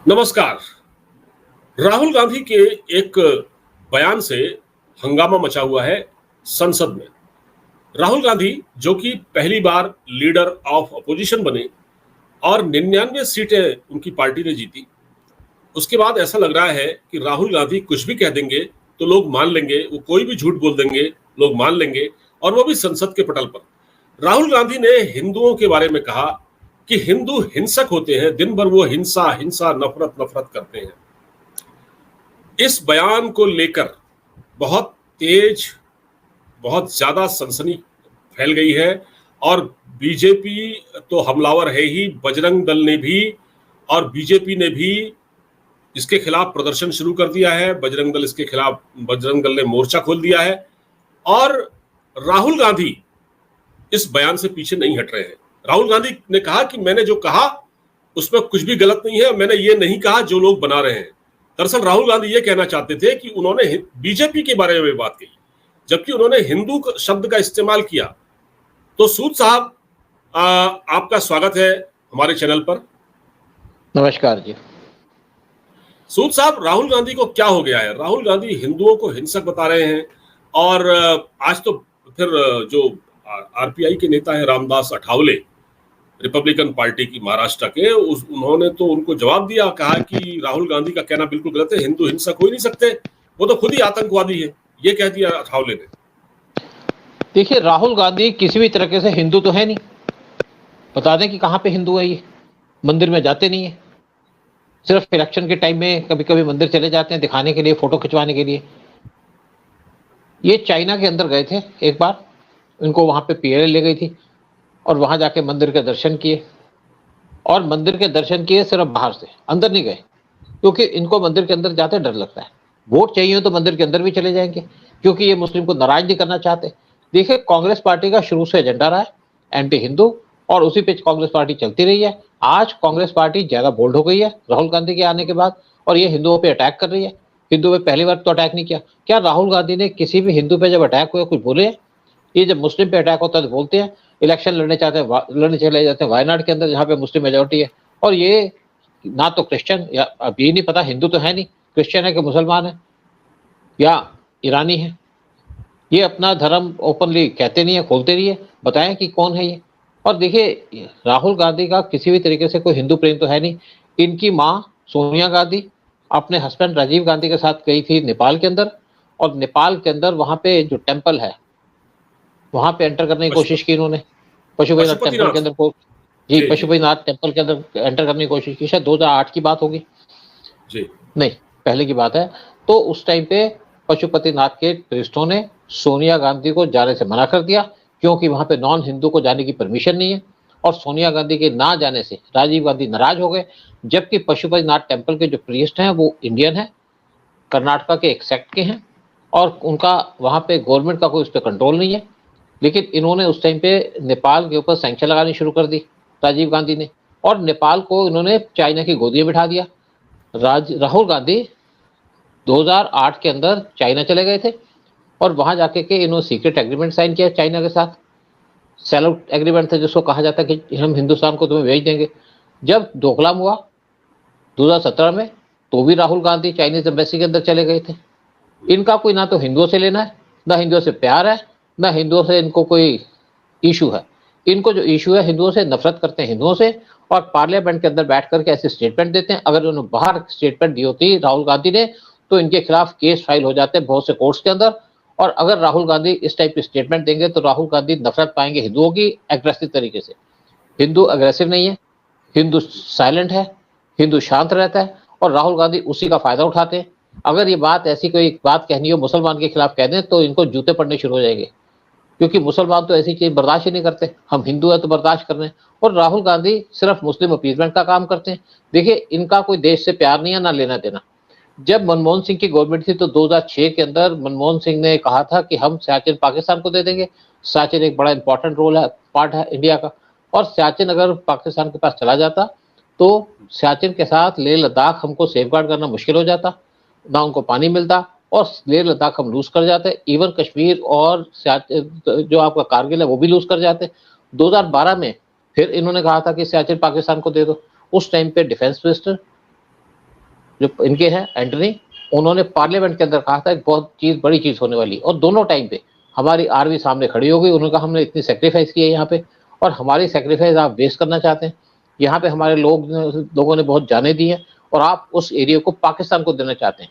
नमस्कार। राहुल गांधी के एक बयान से हंगामा मचा हुआ है संसद में। राहुल गांधी जो कि पहली बार लीडर ऑफ अपोजिशन बने और 99 सीटें उनकी पार्टी ने जीती। उसके बाद ऐसा लग रहा है कि राहुल गांधी कुछ भी कह देंगे तो लोग मान लेंगे, वो कोई भी झूठ बोल देंगे, लोग मान लेंगे, और वो भी संसद के पटल पर। राहुल गांधी ने हिंदुओं के बारे में कहा कि हिंदू हिंसक होते हैं, दिन भर वो हिंसा हिंसा नफरत नफरत करते हैं। इस बयान को लेकर बहुत तेज, बहुत ज्यादा सनसनी फैल गई है और बीजेपी तो हमलावर है ही, बजरंग दल ने भी और बीजेपी ने भी इसके खिलाफ प्रदर्शन शुरू कर दिया है। बजरंग दल इसके खिलाफ, बजरंग दल ने मोर्चा खोल दिया है और राहुल गांधी इस बयान से पीछे नहीं हट रहे हैं। राहुल गांधी ने कहा कि मैंने जो कहा उसमें कुछ भी गलत नहीं है, मैंने ये नहीं कहा जो लोग बना रहे हैं। दरअसल राहुल गांधी ये कहना चाहते थे कि उन्होंने बीजेपी के बारे में बात कही, जबकि उन्होंने हिंदू शब्द का इस्तेमाल किया। तो सूद साहब, आपका स्वागत है हमारे चैनल पर। नमस्कार जी। सूद साहब, राहुल गांधी को क्या हो गया है? राहुल गांधी हिंदुओं को हिंसक बता रहे हैं और आज तो फिर जो आरपीआई के नेता है रामदास अठावले, रिपब्लिकन पार्टी की महाराष्ट्र के, उन्होंने तो उनको जवाब दिया, कहा कि राहुल गांधी का कहना बिल्कुल गलत है, हिंदू हिंसक हो ही नहीं सकते, वो तो खुद ही आतंकवादी है, ये कह दिया अठावले ने। देखिए, राहुल गांधी किसी भी तरीके से हिंदू तो है नहीं। बता दें कि कहाँ पे हिंदू है। ये मंदिर में जाते नहीं है, सिर्फ इलेक्शन के टाइम में कभी कभी मंदिर चले जाते हैं दिखाने के लिए, फोटो खिंचवाने के लिए। ये चाइना के अंदर गए थे एक बार, इनको वहां पे पीएलए ले गई थी और वहां जाके मंदिर के दर्शन किए, और मंदिर के दर्शन किए सिर्फ बाहर से, अंदर नहीं गए, क्योंकि इनको मंदिर के अंदर जाते डर लगता है। वोट चाहिए तो मंदिर के अंदर भी चले जाएंगे, क्योंकि ये मुस्लिम को नाराज नहीं करना चाहते। देखिए, कांग्रेस पार्टी का शुरू से एजेंडा रहा है एंटी हिंदू, और उसी पे कांग्रेस पार्टी चलती रही है। आज कांग्रेस पार्टी ज्यादा बोल्ड हो गई है राहुल गांधी के आने के बाद, और ये हिंदुओं पे अटैक कर रही है। हिंदू पे पहली बार तो अटैक नहीं किया। क्या राहुल गांधी ने किसी भी हिंदू पे जब अटैक हुआ कुछ बोले? ये जब मुस्लिम पे अटैक होता है तो बोलते हैं। इलेक्शन लड़ने चाहते हैं, लड़ने चले जाते हैं वायनाड के अंदर, जहाँ पे मुस्लिम मेजोरिटी है। और ये ना तो क्रिश्चियन, या अब ये नहीं पता हिंदू तो है नहीं, क्रिश्चियन है कि मुसलमान है या ईरानी है, ये अपना धर्म ओपनली कहते नहीं है, खोलते नहीं है। बताएं कि कौन है ये। और देखिए, राहुल गांधी का किसी भी तरीके से कोई हिंदू प्रेम तो है नहीं। इनकी माँ सोनिया गांधी अपने हस्बैंड राजीव गांधी के साथ गई थी नेपाल के अंदर, और नेपाल के अंदर वहां पे जो टेम्पल है वहां पे एंटर करने की कोशिश की इन्होंने, पशुपतिनाथ टेम्पल के अंदर को। जी, पशुपतिनाथ टेम्पल के अंदर एंटर करने की कोशिश की। शायद 2008 की बात होगी जी, नहीं पहले की बात है। तो उस टाइम पे पशुपतिनाथ के टूरिस्टों ने सोनिया गांधी को जाने से मना कर दिया, क्योंकि वहां पे नॉन हिंदू को जाने की परमिशन नहीं है। और सोनिया गांधी के ना जाने से राजीव गांधी नाराज हो गए, जबकि पशुपतिनाथ टेम्पल के जो प्रीस्ट हैं वो इंडियन है, कर्नाटका के एक सेक्ट के हैं, और उनका वहां पे गवर्नमेंट का कोई उस पर कंट्रोल नहीं है। लेकिन इन्होंने उस टाइम पे नेपाल के ऊपर सैंक्शन लगानी शुरू कर दी राजीव गांधी ने, और नेपाल को इन्होंने चाइना की गोदी में बिठा दिया। राहुल गांधी 2008 के अंदर चाइना चले गए थे, और वहां जाके के इन्होंने सीक्रेट एग्रीमेंट साइन किया चाइना के साथ। सेल आउट एग्रीमेंट था, जिसको कहा जाता है कि हम हिंदुस्तान को तुम्हें भेज देंगे। जब डोकलाम हुआ 2017 में, तो भी राहुल गांधी चाइनीज एम्बेसी के अंदर चले गए थे। इनका कोई ना तो हिंदुओं से लेना है, ना हिंदुओं से प्यार है, ना हिंदुओं से इनको कोई इशू है। इनको जो इशू है, हिंदुओं से नफरत करते हैं हिंदुओं से, और पार्लियामेंट के अंदर बैठ करके ऐसे स्टेटमेंट देते हैं। अगर उन्होंने बाहर स्टेटमेंट दी होती राहुल गांधी ने, तो इनके खिलाफ केस फाइल हो जाते हैं बहुत से कोर्ट्स के अंदर। और अगर राहुल गांधी इस टाइप की स्टेटमेंट देंगे तो राहुल गांधी नफरत पाएंगे हिंदुओं की एग्रेसिव तरीके से। हिंदू अग्रेसिव नहीं है, हिंदू साइलेंट है, हिंदू शांत रहता है, और राहुल गांधी उसी का फायदा उठाते हैं। अगर ये बात ऐसी कोई बात कहनी हो मुसलमान के खिलाफ कह दें, तो इनको जूते पड़ने शुरू हो जाएंगे, क्योंकि मुसलमान तो ऐसी चीज बर्दाश्त ही नहीं करते। हम हिंदू है तो बर्दाश्त कर रहे हैं, और राहुल गांधी सिर्फ मुस्लिम अपीजमेंट का काम करते हैं। देखिए, इनका कोई देश से प्यार नहीं है, ना लेना देना। जब मनमोहन सिंह की गवर्नमेंट थी तो 2006 के अंदर मनमोहन सिंह ने कहा था कि हम सियाचिन पाकिस्तान को दे देंगे। सियाचिन एक बड़ा इंपॉर्टेंट रोल है, पार्ट है इंडिया का, और सियाचिन अगर पाकिस्तान के पास चला जाता तो सियाचिन के साथ लेह लद्दाख हमको सेफगार्ड करना मुश्किल हो जाता, ना उनको पानी मिलता, और लेह लद्दाख हम लूज कर जाते। इवन कश्मीर और जो आपका कारगिल है वो भी लूज कर जाते। 2012 में फिर इन्होंने कहा था कि सियाचिन पाकिस्तान को दे दो। उस टाइम पे डिफेंस मिनिस्टर जो इनके हैं एंटनी, उन्होंने पार्लियामेंट के अंदर कहा था एक बहुत बड़ी चीज होने वाली, और दोनों टाइम पे हमारी आर्मी सामने खड़ी हो गई। उन्होंने कहा हमने इतनी सेक्रीफाइस की है यहाँ पे, और हमारी सेक्रीफाइस आप वेस्ट करना चाहते हैं। यहाँ पे हमारे लोगों ने बहुत जाने दी हैं, और आप उस एरिया को पाकिस्तान को देना चाहते हैं।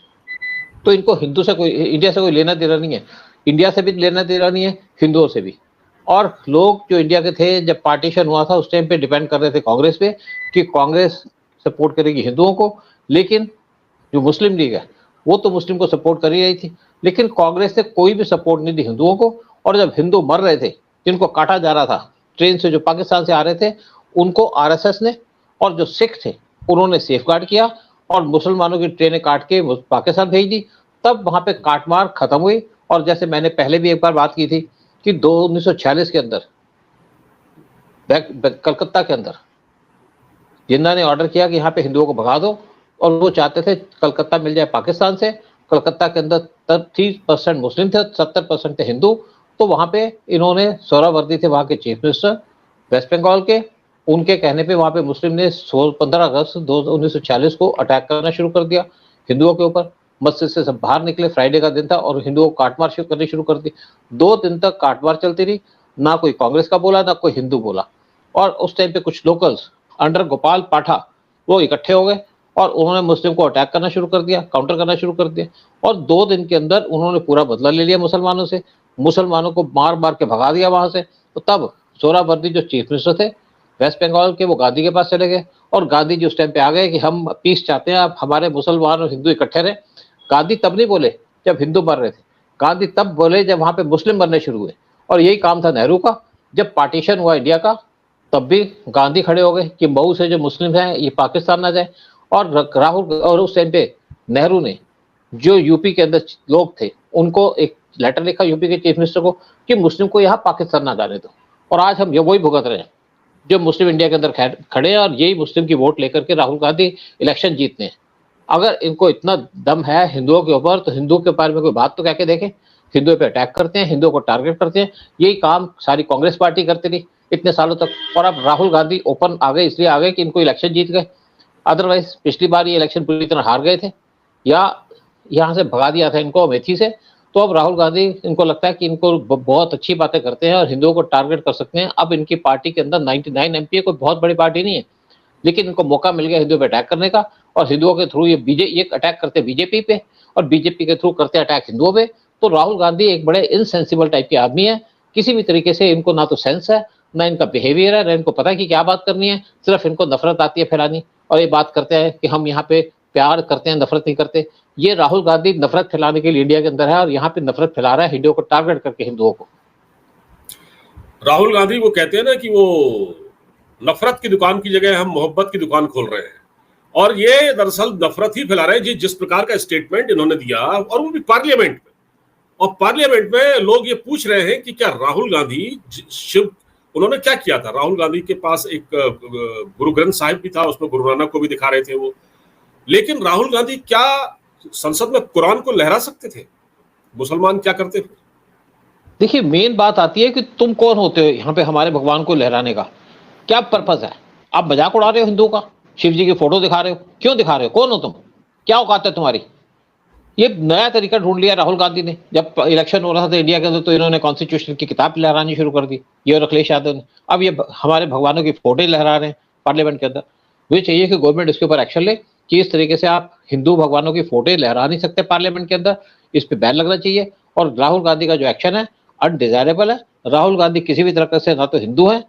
तो इनको हिंदू से कोई, इंडिया से कोई लेना देना नहीं है, इंडिया से भी लेना देना नहीं है, हिंदुओं से भी। और लोग जो इंडिया के थे, जब पार्टीशन हुआ था उस टाइम पे डिपेंड कर रहे थे कांग्रेस पे कि कांग्रेस सपोर्ट करेगी हिंदुओं को, लेकिन जो मुस्लिम लीग है वो तो मुस्लिम को सपोर्ट कर ही रही थी, लेकिन कांग्रेस ने कोई भी सपोर्ट नहीं दी हिंदुओं को। और जब हिंदू मर रहे थे, जिनको काटा जा रहा था ट्रेन से, जो पाकिस्तान से आ रहे थे, उनको आरएसएस ने, और जो सिख थे उन्होंने सेफगार्ड किया, और मुसलमानों की ट्रेनें काट के पाकिस्तान भेज दी। तब वहां पे काटमार खत्म हुई। और जैसे मैंने पहले भी एक बार बात की थी कि 1946 के अंदर कलकत्ता के अंदर जिन्ना ने ऑर्डर किया कि यहाँ पे हिंदुओं को भगा दो, और वो चाहते थे कलकत्ता मिल जाए पाकिस्तान से। कलकत्ता के अंदर तब 30% मुस्लिम थे, 70% थे हिंदू। तो वहां पे इन्होंने, सोहरावर्दी थे वहां के चीफ मिनिस्टर वेस्ट बंगाल के, उनके कहने पे वहां पे मुस्लिम ने 15 अगस्त 1946 को अटैक करना शुरू कर दिया हिंदुओं के ऊपर। मस्जिद से सब बाहर निकले, फ्राइडे का दिन था, और हिंदुओं को काटमार करनी शुरू कर दी। 2 दिन तक काटमार चलती रही, ना कोई कांग्रेस का बोला, ना कोई हिंदू बोला। और उस टाइम पे कुछ लोकल्स अंडर गोपाल पाठा वो इकट्ठे हो गए, और उन्होंने मुस्लिम को अटैक करना शुरू कर दिया, काउंटर करना शुरू कर दिया। और 2 दिन के अंदर उन्होंने पूरा बदला ले लिया मुसलमानों से, मुसलमानों को मार मार के भगा दिया वहां से। तो तब सोहरावर्दी जो चीफ मिनिस्टर थे वेस्ट बंगाल के, वो गांधी के पास चले गए, और गांधी जी उस टाइम पे आ गए कि हम पीस चाहते हैं, आप हमारे मुसलमान और हिंदू इकट्ठे रहे। गांधी तब नहीं बोले जब हिंदू मर रहे थे, गांधी तब बोले जब वहां पे मुस्लिम मरने शुरू हुए। और यही काम था नेहरू का। जब पार्टीशन हुआ इंडिया का, तब भी गांधी खड़े हो गए कि मऊ से जो मुस्लिम हैं ये पाकिस्तान ना जाए। और राहुल, और उस टाइम पे नेहरू ने जो यूपी के अंदर लोग थे उनको एक लेटर लिखा यूपी के चीफ मिनिस्टर को कि मुस्लिम को यहाँ पाकिस्तान ना जाने दो। और आज हम ये वही भुगत रहे हैं जो मुस्लिम इंडिया के अंदर खड़े हैं, और यही मुस्लिम की वोट लेकर के राहुल गांधी इलेक्शन जीतते हैं। अगर इनको इतना दम है हिंदुओं के ऊपर, तो हिंदुओं के बारे में कोई बात तो कह के देखें। हिंदुओं पे अटैक करते हैं, हिंदुओं को टारगेट करते हैं। यही काम सारी कांग्रेस पार्टी करती रही इतने सालों तक। और अब राहुल गांधी ओपन आ गए, इसलिए आ गए कि इनको इलेक्शन जीत गए। अदरवाइज पिछली बार ये इलेक्शन पूरी तरह हार गए थे, या यहाँ से भगा दिया था इनको अमेठी से। तो अब राहुल गांधी, इनको लगता है कि इनको बहुत अच्छी बातें करते हैं और हिंदुओं को टारगेट कर सकते हैं। अब इनकी पार्टी के अंदर 99 एमपी है, कोई बहुत बड़ी पार्टी नहीं है, लेकिन इनको मौका मिल गया हिंदुओं पे अटैक करने का। और हिंदुओं के थ्रू ये अटैक करते बीजेपी पे, और बीजेपी के थ्रू करते अटैक हिंदुओं पे। तो राहुल गांधी एक बड़े इनसेंसिबल टाइप के आदमी है। किसी भी तरीके से इनको ना तो सेंस है, ना इनका बिहेवियर है, ना इनको पता है कि क्या बात करनी है। सिर्फ इनको नफरत आती है फैलानी, और ये बात करते हैं कि हम यहाँ पे प्यार करते हैं, नफरत नहीं करते। ये राहुल गांधी नफरत फैलाने के लिए इंडिया के अंदर है, और यहाँ पे नफरत फैला रहा है हिंदुओं को टारगेट करके, हिंदुओं को। राहुल गांधी वो कहते हैं ना कि वो नफरत की दुकान की जगह हम मोहब्बत की दुकान खोल रहे हैं, और ये दरअसल नफरत ही फैला रहे हैं। जिस प्रकार का स्टेटमेंट इन्होंने दिया, और वो भी पार्लियामेंट में, और पार्लियामेंट में लोग ये पूछ रहे हैं कि क्या राहुल गांधी शिव, उन्होंने क्या किया था। राहुल गांधी के पास एक गुरु ग्रंथ साहिब भी था, उसमें गुरु नानक को भी दिखा रहे थे वो। लेकिन राहुल गांधी क्या संसद में कुरान को लहरा सकते थे? मुसलमान क्या करते थे? देखिए, मेन बात आती है कि तुम कौन होते हो यहाँ पे हमारे भगवान को लहराने का, क्या पर्पज है? आप मजाक उड़ा रहे हो हिंदू का, शिव जी की फोटो दिखा रहे हो, क्यों दिखा रहे हो? कौन हो तुम? क्या औकात है तुम्हारी? ये नया तरीका ढूंढ लिया राहुल गांधी ने। जब इलेक्शन हो रहा था इंडिया के अंदर, तो इन्होंने कॉन्स्टिट्यूशन की किताब लहरानी शुरू कर दी, ये और अखिलेश यादव ने। अब ये हमारे भगवानों की फोटो लहरा रहे हैं पार्लियामेंट के अंदर। मुझे चाहिए कि गवर्नमेंट इसके ऊपर एक्शन ले कि इस तरीके से आप हिंदू भगवानों की फोटो लहरा नहीं सकते पार्लियामेंट के अंदर, इस पर बैन लगना चाहिए। और राहुल गांधी का जो एक्शन है अनडिजायरेबल है। राहुल गांधी किसी भी तरह से ना तो हिंदू है,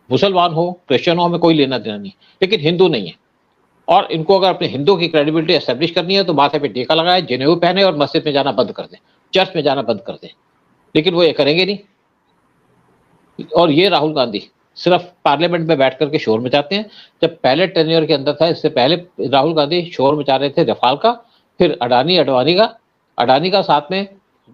मुसलमान हो, क्रिश्चियन हो, हमें कोई लेना देना नहीं, लेकिन हिंदू नहीं है। और इनको अगर अपने हिंदू की क्रेडिबिलिटी एस्टेब्लिश करनी है, तो माथे पे टीका लगाए, जनेऊ पहने, और मस्जिद में जाना बंद कर दें, चर्च में जाना बंद कर दें। लेकिन वो ये करेंगे नहीं। और ये राहुल गांधी सिर्फ पार्लियामेंट में बैठ करके शोर मचाते हैं। जब पहले टेन्योर के अंदर था, इससे पहले राहुल गांधी शोर मचा रहे थे रफाल का, फिर अडानी का साथ में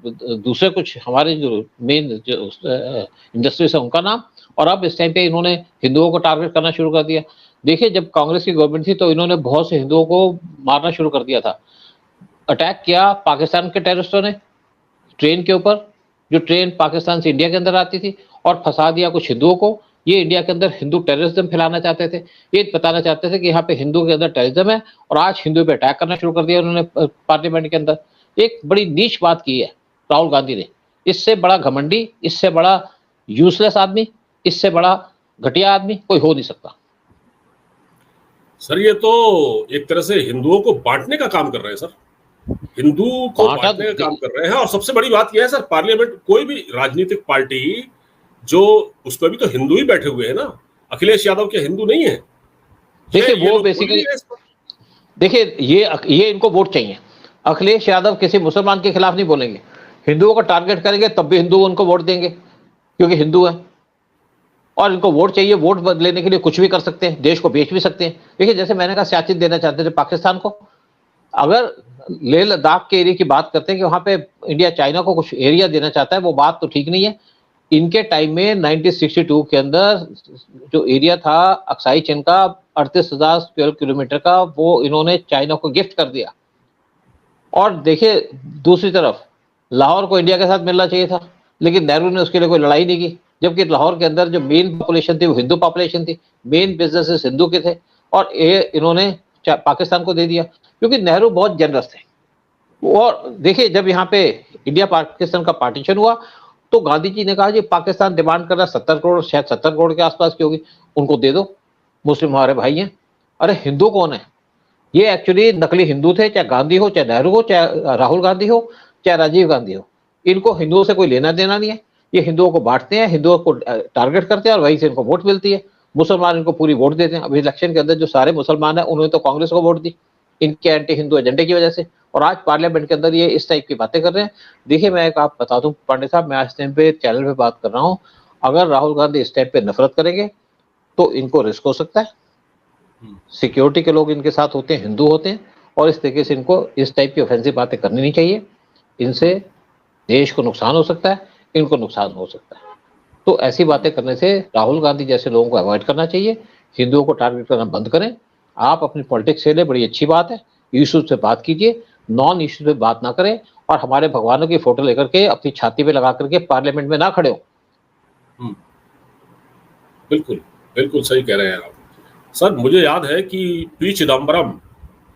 दूसरे कुछ हमारे जो मेन इंडस्ट्रीज है उनका नाम। और अब इस टाइम पे इन्होंने हिंदुओं को टारगेट करना शुरू कर दिया। देखिए, जब कांग्रेस की गवर्नमेंट थी तो इन्होंने बहुत से हिंदुओं को मारना शुरू कर दिया था। अटैक किया पाकिस्तान के टेररिस्टों ने ट्रेन के ऊपर, जो ट्रेन पाकिस्तान से इंडिया के अंदर आती थी, और फंसा दिया कुछ हिंदुओं को। ये इंडिया के अंदर हिंदू टेररिज्म फैलाना चाहते थे, ये बताना चाहते थे कि यहाँ पे हिंदू के अंदर टेररिज्म है, और आज हिंदू पे अटैक करना शुरू कर दिया उन्होंने पार्लियामेंट के अंदर। एक बड़ी नीच बात की है राहुल गांधी ने। इससे बड़ा घमंडी, इससे बड़ा यूजलेस आदमी, इससे बड़ा घटिया आदमी कोई हो नहीं सकता। सर ये तो एक तरह से हिंदुओं को बांटने का काम कर रहे हैं सर, हिंदू को बांटने का काम कर रहे हैं। और सबसे बड़ी बात यह है सर, पार्लियामेंट कोई भी राजनीतिक पार्टी जो, उसमें भी तो हिंदू ही बैठे हुए हैं ना। अखिलेश यादव के हिंदू नहीं है। देखिए वो बेसिकली, देखिए ये इनको वोट चाहिए। अखिलेश यादव किसी मुसलमान के खिलाफ नहीं बोलेंगे, हिंदुओं को टारगेट करेंगे तब भी हिंदू उनको वोट देंगे क्योंकि हिंदू है, और इनको वोट चाहिए। वोट लेने के लिए कुछ भी कर सकते हैं, देश को बेच भी सकते हैं। देखिए जैसे मैंने कहा, सियाचिन देना चाहते थे पाकिस्तान को। अगर लेह लद्दाख के एरिया की बात करते हैं कि वहां पे इंडिया चाइना को कुछ एरिया देना चाहता है, वो बात तो ठीक नहीं है। इनके टाइम में 1962 के अंदर जो एरिया था अक्साई चीन का 38,000 स्क्वायर किलोमीटर का, वो इन्होंने चाइना को गिफ्ट कर दिया। और देखिए दूसरी तरफ लाहौर को इंडिया के साथ मिलना चाहिए था, लेकिन नेहरू ने उसके लिए कोई लड़ाई नहीं की, जबकि लाहौर के अंदर जो मेन पॉपुलेशन थी वो हिंदू पॉपुलेशन थी, मेन बिजनेसेस हिंदू के थे, और ये इन्होंने पाकिस्तान को दे दिया क्योंकि नेहरू बहुत जनरस थे। और देखिए जब यहाँ पे इंडिया पाकिस्तान का पार्टीशन हुआ तो गांधी जी ने कहा जी पाकिस्तान डिमांड कर रहा है 70 करोड़, शायद 70 करोड़ के आसपास की होगी, उनको दे दो, मुस्लिम हमारे भाई हैं। अरे हिंदू कौन है? ये एक्चुअली नकली हिंदू थे, चाहे गांधी हो, चाहे नेहरू हो, चाहे राहुल गांधी हो, चाहे राजीव गांधी हो। इनको हिंदुओं से कोई लेना देना नहीं है। ये हिंदुओं को बांटते हैं, हिंदुओं को टारगेट करते हैं, और वहीं से इनको वोट मिलती है। मुसलमान इनको पूरी वोट देते हैं। अभी इलेक्शन के अंदर जो सारे मुसलमान हैं उन्होंने तो कांग्रेस को वोट दी इनके एंटी हिंदू एजेंडे की वजह से, और आज पार्लियामेंट के अंदर ये इस टाइप की बातें कर रहे हैं। देखिए मैं एक आप बता दूं पांडे साहब, मैं आज टाइम पे चैनल पे बात कर रहा हूँ, अगर राहुल गांधी इस टाइप पे नफरत करेंगे तो इनको रिस्क हो सकता है। सिक्योरिटी के लोग इनके साथ होते हैं, हिंदू होते हैं, और इस तरीके से इनको इस टाइप की ऑफेंसिव बातें करनी नहीं चाहिए। इनसे देश को नुकसान हो सकता है, इनको नुकसान हो सकता है। तो ऐसी बातें करने से राहुल गांधी जैसे लोगों को अवॉइड करना चाहिए। हिंदुओं को टारगेट करना बंद करें। आप अपनी पॉलिटिक्स खेलें, बड़ी अच्छी बात है, इशू से बात कीजिए, नॉन इशू पे बात ना करें, और हमारे भगवानों की फोटो लेकर के अपनी छाती पे लगा करके पार्लियामेंट में ना खड़े हो। बिल्कुल बिल्कुल सही कह रहे हैं आप सर। मुझे याद है कि पी चिदम्बरम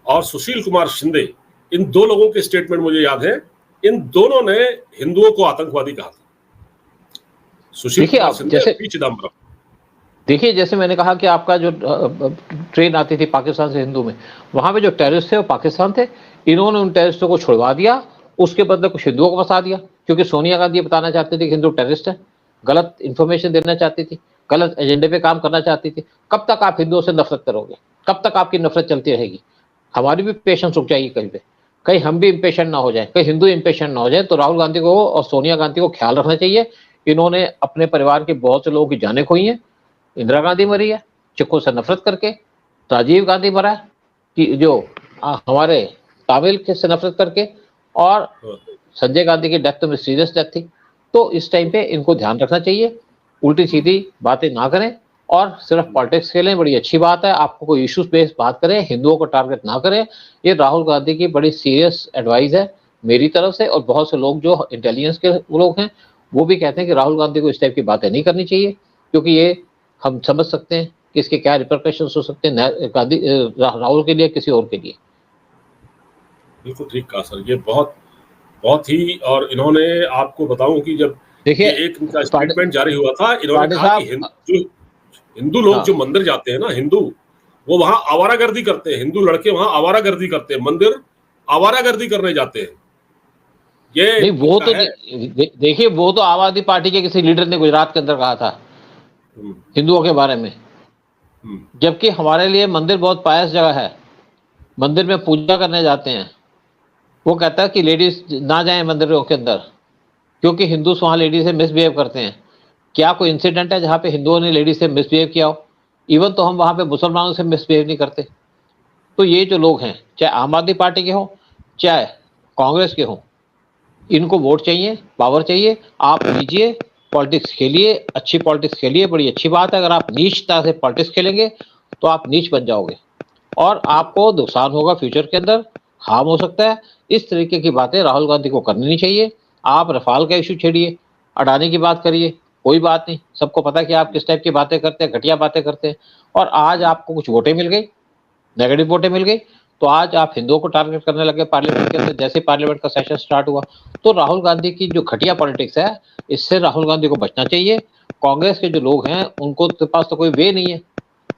और सुशील कुमार शिंदे, इन दो लोगों के स्टेटमेंट मुझे याद है। इन दोनों ने हिंदुओं को आतंकवादी कहा था, सुशील कुमार शिंदे और पी चिदम्बरम। देखिए जैसे मैंने कहा कि आपका जो ट्रेन आती थी पाकिस्तान से हिंदू में, वहां पे जो टेररिस्ट थे वो पाकिस्तान थे। इन्होंने उन टेररिस्टों को छुड़वा दिया, उसके बदले कुछ हिंदुओं को फंसा दिया, क्योंकि सोनिया गांधी ये बताना चाहती थी कि हिंदू टेररिस्ट है, गलत इंफॉर्मेशन देना चाहती थी, गलत एजेंडे पे काम करना चाहती थी। कब तक आप हिंदुओं से नफरत करोगे? कब तक आपकी नफरत चलती रहेगी? हमारी भी पेशेंस रुक जाएगी कहीं पे, कहीं हम भी इम्पेशेंट ना हो जाए, कहीं हिंदू इम्पेशेंट ना हो जाए। तो राहुल गांधी को और सोनिया गांधी को ख्याल रखना चाहिए। इन्होंने अपने परिवार के बहुत से लोगों की जानें खोई हैं। इंदिरा गांधी मरी है चिक्कों से नफरत करके, राजीव गांधी मरा है कि जो हमारे तामिल के से नफरत करके, और संजय गांधी की डेथ तो मिस्टीरियस डेथ थी। तो इस टाइम पे इनको ध्यान रखना चाहिए, उल्टी सीधी बातें ना करें और सिर्फ पॉलिटिक्स खेलें। बड़ी अच्छी बात है, आपको कोई इश्यूज बेस्ड बात करें, हिंदुओं को टारगेट ना करें। ये राहुल गांधी की बड़ी सीरियस एडवाइस है मेरी तरफ से, और बहुत से लोग जो इंटेलिजेंस के लोग हैं वो भी कहते हैं कि राहुल गांधी को इस टाइप की बातें नहीं करनी चाहिए, क्योंकि ये हम समझ सकते हैं कि इसके क्या रिपरकशंस हो सकते हैं गांधी राहुल के लिए, किसी और के लिए। बिल्कुल ठीक कहा सर, ये बहुत बहुत ही। और इन्होंने, आपको बताऊं कि जब देखिए एक इनका स्टेटमेंट जारी हुआ था, इन्होंने कहा कि हिंदू लोग जो मंदिर जाते हैं ना, हिंदू, वो वहां आवारागर्दी करते हैं। हिंदू लड़के वहां आवारागर्दी करते हैं, मंदिर आवारागर्दी करने जाते हैं। ये नहीं, वो तो देखिए वो तो आम आदमी पार्टी के किसी लीडर ने गुजरात के अंदर कहा था हिंदुओं के बारे में, जबकि हमारे लिए मंदिर बहुत पायस जगह है, मंदिर में पूजा करने जाते हैं। वो कहता है कि लेडीज ना जाएं मंदिरों के अंदर, क्योंकि हिंदू वहाँ लेडीज से मिसबिहेव करते हैं। क्या कोई इंसिडेंट है जहाँ पे हिंदुओं ने लेडीज से मिसबिहेव किया हो? इवन तो हम वहाँ पे मुसलमानों से मिसबिहेव नहीं करते। तो ये जो लोग हैं, चाहे आम आदमी पार्टी के हों चाहे कांग्रेस के हों, इनको वोट चाहिए, पावर चाहिए। आप लीजिए, पॉलिटिक्स खेलिए, अच्छी पॉलिटिक्स खेलिए, बड़ी अच्छी बात है। अगर आप नीचता से पॉलिटिक्स खेलेंगे तो आप नीच बन जाओगे और आपको नुकसान होगा, फ्यूचर के अंदर हार्म हो सकता है। इस तरीके की बातें राहुल गांधी को करनी नहीं चाहिए। आप रफाल का इशू छेड़िए, अडानी की बात करिए, कोई बात नहीं, सबको पता है कि आप किस टाइप की बातें करते हैं, घटिया बातें करते हैं। और आज आपको कुछ वोटें मिल गई, नेगेटिव वोटें मिल गई, तो आज आप हिंदुओं को टारगेट करने लगे पार्लियामेंट के अंदर। जैसे पार्लियामेंट का सेशन स्टार्ट हुआ, तो राहुल गांधी की जो घटिया पॉलिटिक्स है, इससे राहुल गांधी को बचना चाहिए। कांग्रेस के जो लोग हैं, उनको के पास तो कोई वे नहीं है,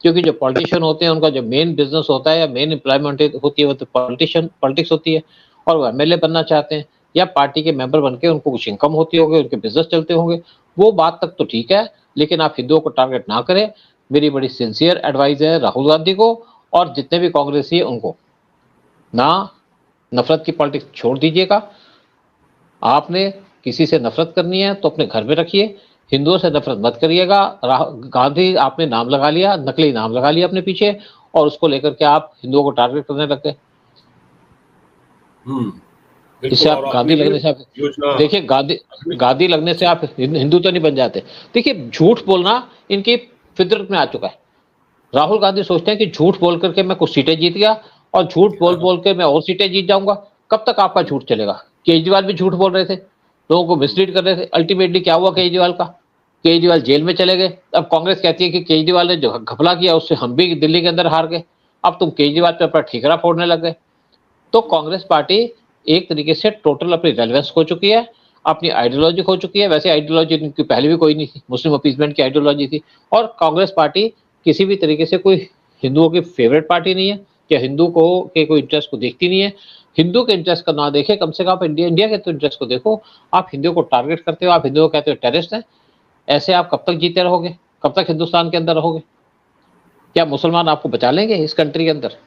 क्योंकि जो पॉलिटिशियन होते हैं, उनका जो मेन बिजनेस होता है या मेन एम्प्लॉयमेंट होती है, वो तो पॉलिटिक्स होती है। और वो एमएलए बनना चाहते हैं या पार्टी के मेंबर बन के उनको कुछ इनकम होती होगी, उनके बिजनेस चलते होंगे, वो बात तक तो ठीक है, लेकिन आप हिंदुओं को टारगेट ना करें। मेरी बड़ी सिंसियर एडवाइस है राहुल गांधी को और जितने भी कांग्रेसी है उनको, ना नफरत की पॉलिटिक्स छोड़ दीजिएगा। आपने किसी से नफरत करनी है तो अपने घर में रखिए, हिंदुओं से नफरत मत करिएगा। गांधी आपने नाम लगा लिया, नकली नाम लगा लिया अपने पीछे, और उसको लेकर के आप हिंदुओं को टारगेट करने लग गए। इससे आप गांधी लगने से आप देखिए, गांधी लगने से आप हिंदू तो नहीं बन जाते। देखिए, झूठ बोलना इनकी फितरत में आ चुका है। राहुल गांधी सोचते हैं कि झूठ बोल करके मैं कुछ सीटें जीत गया और झूठ बोल बोल के मैं और सीटें जीत जाऊंगा। कब तक आपका झूठ चलेगा? केजरीवाल भी झूठ बोल रहे थे, लोगों को मिसलीड कर रहे थे। अल्टीमेटली क्या हुआ केजरीवाल का? केजरीवाल जेल में चले गए। अब कांग्रेस कहती है कि केजरीवाल ने जो घपला किया उससे हम भी दिल्ली के अंदर हार गए। अब तुम केजरीवाल पे अपना ठीकरा फोड़ने लग गए। तो कांग्रेस पार्टी एक तरीके से टोटल अपनी रेलेवेंस खो चुकी है, अपनी आइडियोलॉजी खो चुकी है। वैसे आइडियोलॉजी इनकी पहले भी कोई नहीं थी, मुस्लिम अपीसमेंट की आइडियोलॉजी थी। और कांग्रेस पार्टी किसी भी तरीके से कोई हिंदुओं की फेवरेट पार्टी नहीं है, या हिंदू को के कोई इंटरेस्ट को देखती नहीं है। हिंदू के इंटरेस्ट का ना देखे, कम से कम आप इंडिया के तो इंटरेस्ट को देखो। आप हिंदुओं को टारगेट करते हो, आप हिंदुओं को कहते हो टेररिस्ट हैं। ऐसे आप कब तक जीते रहोगे? कब तक हिंदुस्तान के अंदर रहोगे? क्या मुसलमान आपको बचा लेंगे इस कंट्री के अंदर?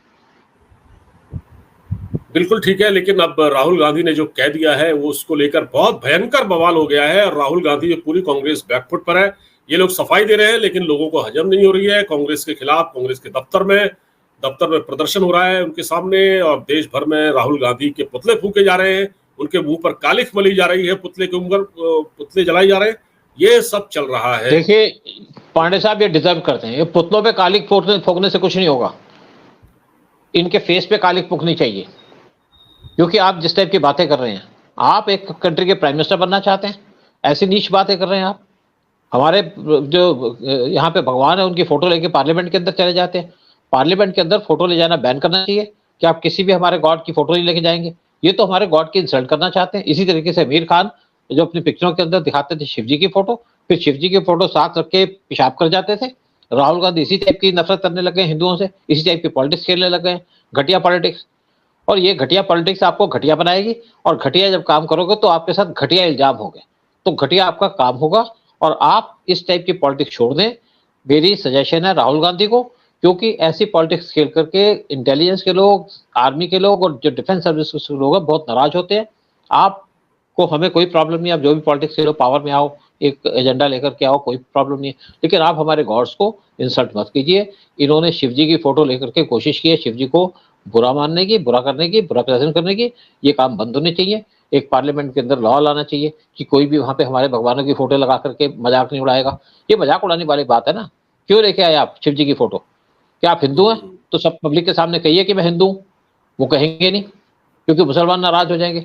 बिल्कुल ठीक है, लेकिन अब राहुल गांधी ने जो कह दिया है वो उसको लेकर बहुत भयंकर बवाल हो गया है। और राहुल गांधी पूरी कांग्रेस बैकफुट पर है। ये लोग सफाई दे रहे हैं, लेकिन लोगों को हजम नहीं हो रही है। कांग्रेस के खिलाफ कांग्रेस के दफ्तर में प्रदर्शन हो रहा है उनके सामने, और देश भर में राहुल गांधी के पुतले फूके जा रहे हैं, उनके मुंह पर कालिख मली जा रही है, पुतले के ऊपर पुतले जलाए जा रहे हैं। ये सब चल रहा है। देखिए पांडे साहब, ये डिजर्व करते हैं। ये पुतलों पे कालिख फोड़ने से कुछ नहीं होगा, इनके फेस पे कालिख फूकनी चाहिए। क्योंकि आप जिस टाइप की बातें कर रहे हैं, आप एक कंट्री के प्राइम मिनिस्टर बनना चाहते हैं, ऐसी नीच बातें कर रहे हैं आप। हमारे जो यहाँ पे भगवान है, उनकी फोटो लेके पार्लियामेंट के अंदर चले जाते हैं। पार्लियामेंट के अंदर फोटो ले जाना बैन करना चाहिए कि आप किसी भी हमारे गॉड की फोटो नहीं लेके जाएंगे। ये तो हमारे गॉड की इंसल्ट करना चाहते हैं। इसी तरीके से आमिर खान जो अपनी पिक्चरों के अंदर दिखाते थे शिव जी की फोटो, फिर शिव जी की फोटो साथ रख के पेशाब कर जाते थे। राहुल गांधी इसी टाइप की नफरत करने लगे हिंदुओं से, इसी टाइप की पॉलिटिक्स खेलने लग गए, घटिया पॉलिटिक्स। और ये घटिया पॉलिटिक्स आपको घटिया बनाएगी, और घटिया जब काम करोगे तो आपके साथ घटिया इल्जाम होंगे, तो घटिया आपका काम होगा। और आप इस टाइप की पॉलिटिक्स छोड़ दें, मेरी सजेशन है राहुल गांधी को। क्योंकि ऐसी पॉलिटिक्स खेल करके इंटेलिजेंस के लोग, आर्मी के लोग और जो डिफेंस सर्विस के लोग हैं बहुत नाराज होते हैं। आपको, हमें कोई प्रॉब्लम नहीं, आप जो भी पॉलिटिक्स खेलो, पावर में आओ, एक एजेंडा लेकर के आओ, कोई प्रॉब्लम नहीं है। लेकिन आप हमारे गॉड्स को इंसल्ट मत कीजिए। इन्होंने शिव जी की फोटो लेकर के कोशिश की है शिव जी को बुरा मानने की, बुरा करने की, बुरा प्रेजेंट करने की। ये काम बंद होने चाहिए। एक पार्लियामेंट के अंदर लॉ लाना चाहिए कि कोई भी वहां पे हमारे भगवानों की फोटो लगा करके मजाक नहीं उड़ाएगा। ये मजाक उड़ाने वाली बात है ना। क्यों लेके आए आप शिव जी की फोटो? क्या आप हिंदू हैं? तो सब पब्लिक के सामने कहिए कि मैं हिंदू हूं। वो कहेंगे नहीं, क्योंकि मुसलमान नाराज हो जाएंगे।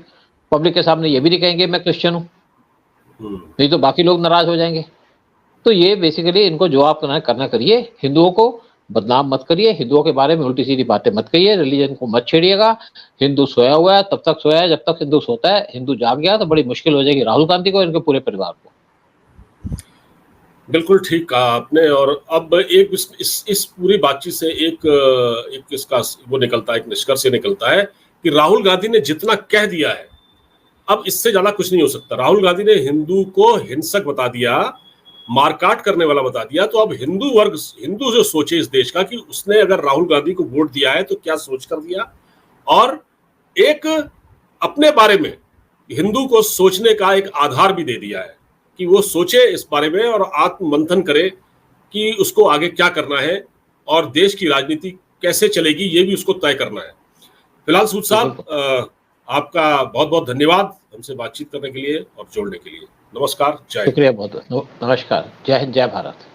पब्लिक के सामने ये भी नहीं कहेंगे मैं क्रिश्चियन हूं, नहीं तो बाकी लोग नाराज हो जाएंगे। तो ये बेसिकली इनको जो आप करना करिए, हिंदुओं को बदनाम मत करिए, हिंदुओं के बारे में उल्टी सीधी बातें मत कहिए, रिलीजन को मत छेड़िएगा। हिंदू सोया हुआ है, तब तक सोया है जब तक हिंदू सोता है। हिंदू जाग गया तो बड़ी मुश्किल हो जाएगी राहुल गांधी को, इनके पूरे परिवार को। बिल्कुल ठीक कहा आपने। और अब एक इस पूरी बातचीत से एक इसका वो निकलता है, एक निष्कर्ष निकलता है कि राहुल गांधी ने जितना कह दिया है, अब इससे ज्यादा कुछ नहीं हो सकता। राहुल गांधी ने हिंदू को हिंसक बता दिया, मारकाट करने वाला बता दिया। तो अब हिंदू जो सोचे इस देश का कि उसने अगर राहुल गांधी को वोट दिया है तो क्या सोच कर दिया, और एक अपने बारे में हिंदू को सोचने का एक आधार भी दे दिया है कि वो सोचे इस बारे में और आत्ममंथन करे कि उसको आगे क्या करना है और देश की राजनीति कैसे चलेगी, ये भी उसको तय करना है। फिलहाल सूद साहब, आपका बहुत बहुत धन्यवाद हमसे बातचीत करने के लिए और जोड़ने के लिए। नमस्कार, जय हिंद। शुक्रिया बहुत, नमस्कार, जय हिंद, जय भारत।